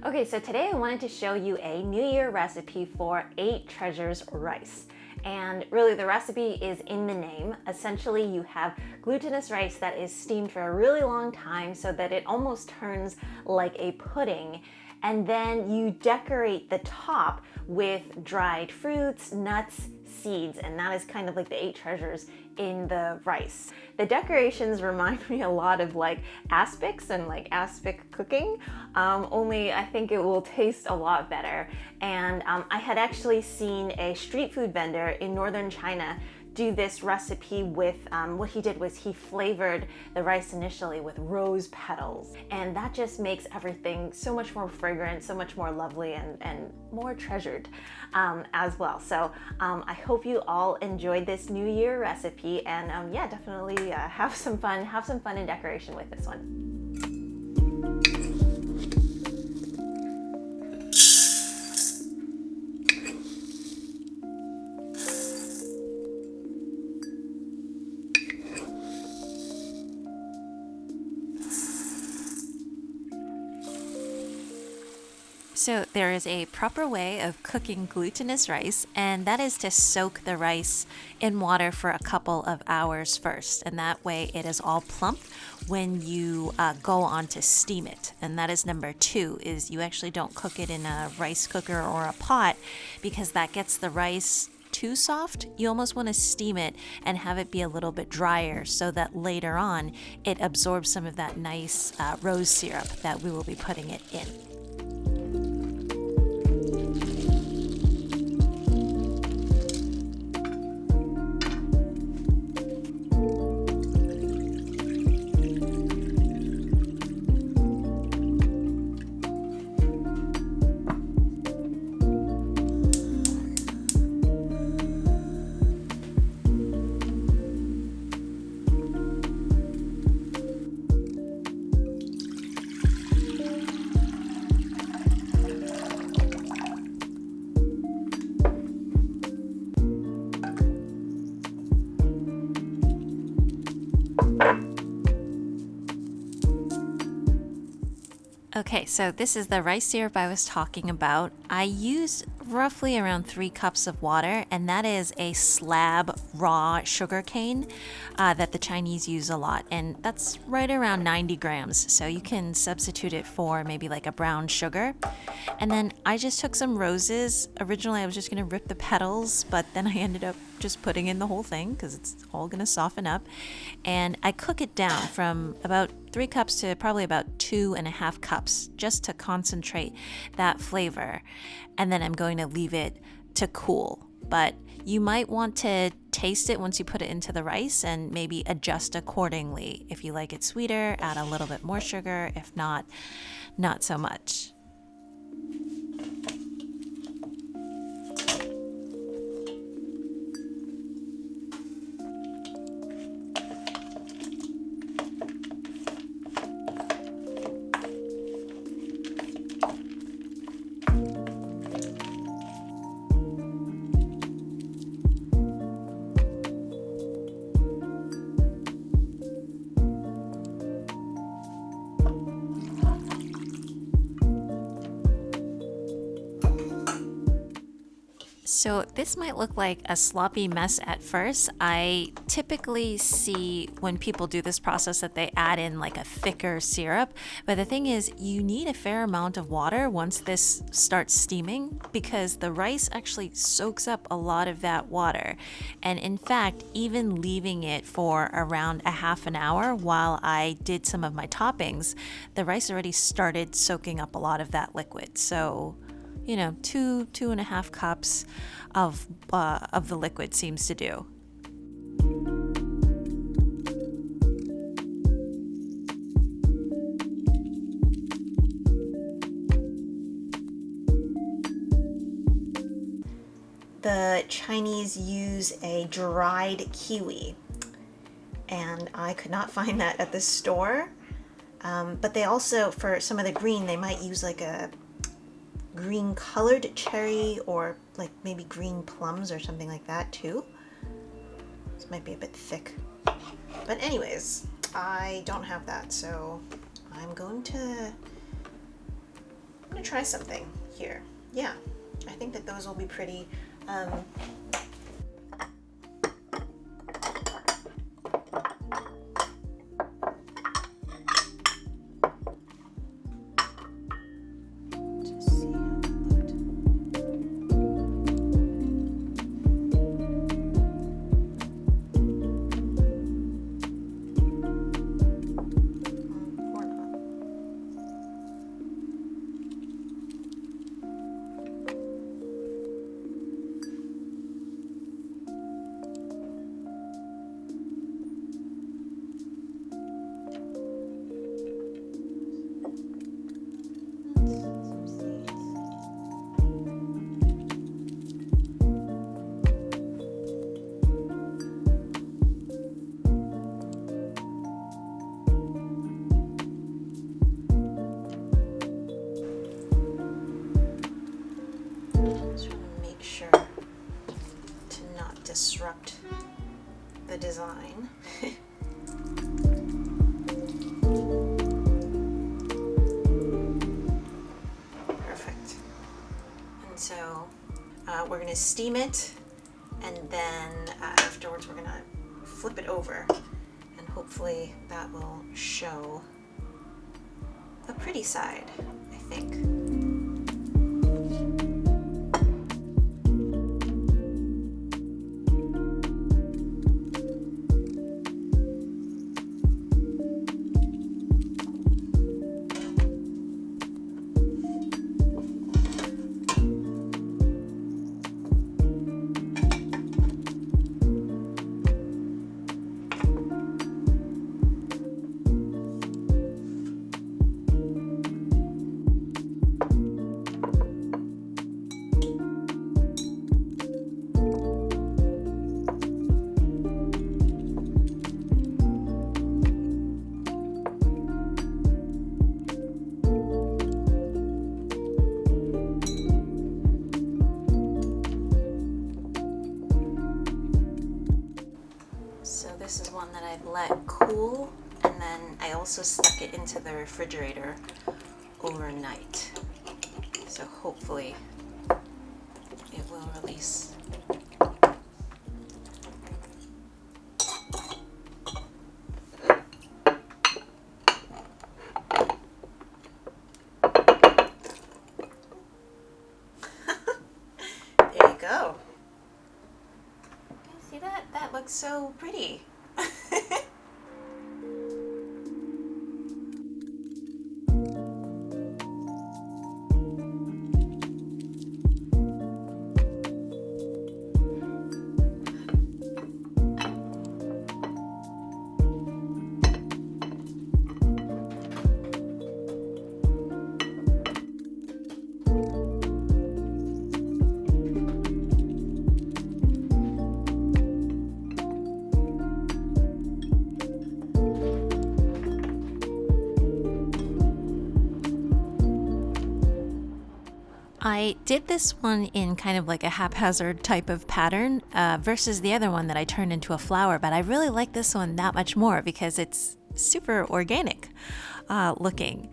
Okay, so today I wanted to show you a New Year recipe for 8 treasures rice. And really the recipe is in the name. Essentially you have glutinous rice that is steamed for a really long time so that it almost turns like a pudding. And then you decorate the top with dried fruits, nuts, seeds, and that is kind of like the 8 treasures in the rice. The decorations remind me a lot of like aspics and like aspic cooking, only I think it will taste a lot better. And I had actually seen a street food vendor in northern China do this recipe with, what he did was he flavored the rice initially with rose petals, and that just makes everything so much more fragrant, so much more lovely, and more treasured as well. So I hope you all enjoyed this New Year recipe, and yeah, definitely have some fun in decoration with this one. So there is a proper way of cooking glutinous rice, and that is to soak the rice in water for a couple of hours first, and that way it is all plump when you go on to steam it. And that is number 2, is you actually don't cook it in a rice cooker or a pot because that gets the rice too soft. You almost want to steam it and have it be a little bit drier so that later on it absorbs some of that nice rose syrup that we will be putting it in. Okay, so this is the rice syrup I was talking about. I used roughly around 3 cups of water, and that is a slab raw sugar cane that the Chinese use a lot, and that's right around 90 grams, so you can substitute it for maybe like a brown sugar. And then I just took some roses. Originally I was just going to rip the petals, but then I ended up just putting in the whole thing because it's all going to soften up. And I cook it down from about 3 cups to probably about 2.5 cups just to concentrate that flavor. And then I'm going to leave it to cool. But you might want to taste it once you put it into the rice and maybe adjust accordingly. If you like it sweeter, add a little bit more sugar. If not, not so much. So this might look like a sloppy mess at first. I typically see when people do this process that they add in like a thicker syrup, but the thing is you need a fair amount of water once this starts steaming because the rice actually soaks up a lot of that water. And in fact, even leaving it for around a half an hour while I did some of my toppings, the rice already started soaking up a lot of that liquid. So 2.5 cups of the liquid seems to do. The Chinese use a dried kiwi, and I could not find that at the store. But they also, for some of the green, they might use like a green colored cherry or like maybe green plums or something like that too. This might be a bit thick. But anyways, I don't have that, so I'm going to gonna try something here. Yeah, I think that those will be pretty. Disrupt the design. Perfect. And so we're going to steam it, and then afterwards we're going to flip it over, and hopefully that will show the pretty side, I think. This is one that I've let cool, and then I also stuck it into the refrigerator overnight. So hopefully it will release. There you go. See that? That looks so pretty. I did this one in kind of like a haphazard type of pattern versus the other one that I turned into a flower, but I really like this one that much more because it's super organic looking.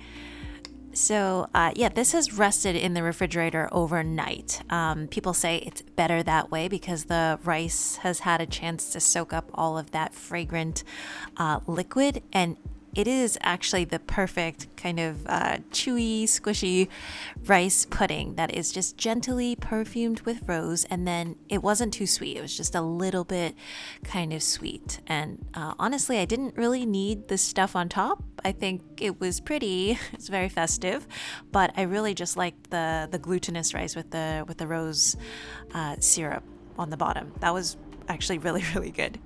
So yeah, this has rested in the refrigerator overnight. People say it's better that way because the rice has had a chance to soak up all of that fragrant liquid, and it is actually the perfect kind of chewy, squishy rice pudding that is just gently perfumed with rose, and then it wasn't too sweet. It was just a little bit kind of sweet. And honestly, I didn't really need the stuff on top. I think it was pretty. It's very festive, but I really just liked the glutinous rice with the rose syrup on the bottom. That was actually really, really good.